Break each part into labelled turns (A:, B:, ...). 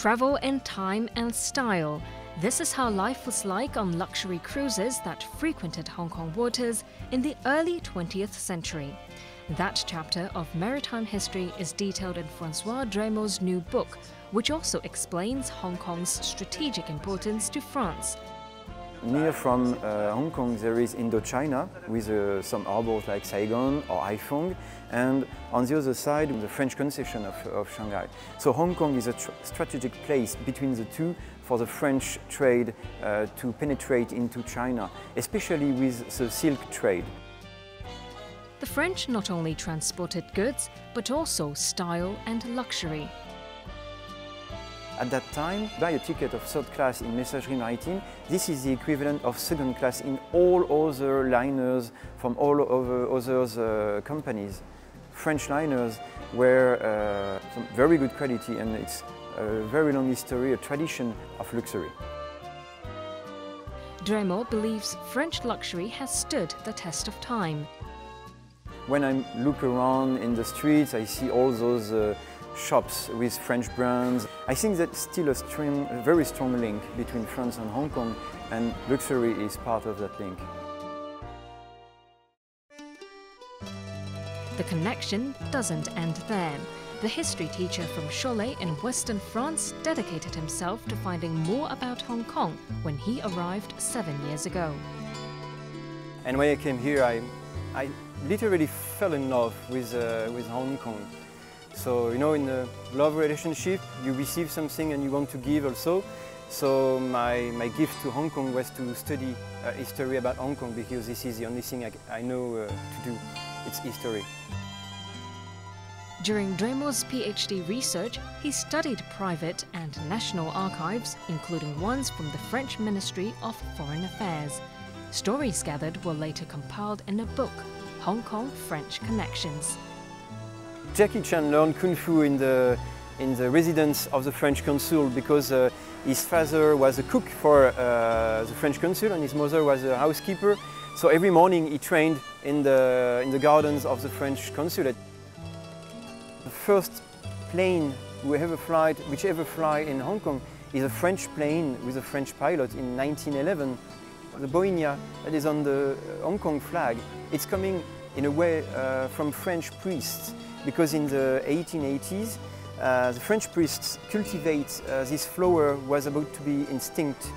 A: Travel in time and style. This is how life was like on luxury cruises that frequented Hong Kong waters in the early 20th century. That chapter of maritime history is detailed in François Drémeaux's new book, which also explains Hong Kong's strategic importance to France.
B: Near from Hong Kong there is Indochina with some harbors like Saigon or Haiphong, and on the other side the French concession of Shanghai. So Hong Kong is a strategic place between the two for the French trade to penetrate into China, especially with the silk trade.
A: The French not only transported goods, but also style and luxury.
B: At that time, buy a ticket of third class in Messageries Maritimes. This is the equivalent of second class in all other liners from all over other companies. French liners were some very good quality, and it's a very long history, a tradition of luxury.
A: Drémeaux believes French luxury has stood the test of time.
B: When I look around in the streets, I see all those shops with French brands. I think that's still a very strong link between France and Hong Kong, and luxury is part of that link.
A: The connection doesn't end there. The history teacher from Cholet in Western France dedicated himself to finding more about Hong Kong when he arrived 7 years ago.
B: And when I came here, I literally fell in love with Hong Kong. So, you know, in a love relationship, you receive something and you want to give also. So my gift to Hong Kong was to study history about Hong Kong, because this is the only thing I know to do. It's history.
A: During Drémeaux's PhD research, he studied private and national archives, including ones from the French Ministry of Foreign Affairs. Stories gathered were later compiled in a book, Hong Kong French Connections.
B: Jackie Chan learned Kung Fu in the residence of the French consul, because his father was a cook for the French consul and his mother was a housekeeper. So every morning he trained in the gardens of the French consulate. The first plane which ever fly in Hong Kong is a French plane with a French pilot in 1911. The Boinia that is on the Hong Kong flag, it's coming in a way from French priests, because in the 1880s the French priests cultivate this flower was about to be extinct.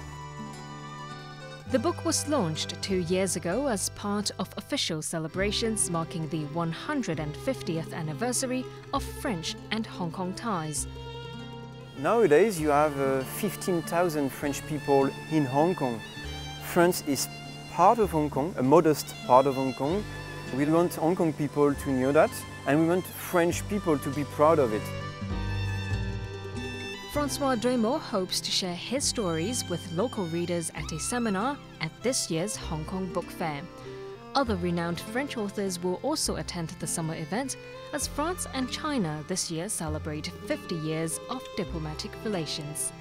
A: The book was launched 2 years ago as part of official celebrations marking the 150th anniversary of French and Hong Kong ties.
B: Nowadays you have 15,000 French people in Hong Kong. France is part of Hong Kong, a modest part of Hong Kong. We want Hong Kong people to know that, and we want French people to be proud of it.
A: François Drémeaux hopes to share his stories with local readers at a seminar at this year's Hong Kong Book Fair. Other renowned French authors will also attend the summer event, as France and China this year celebrate 50 years of diplomatic relations.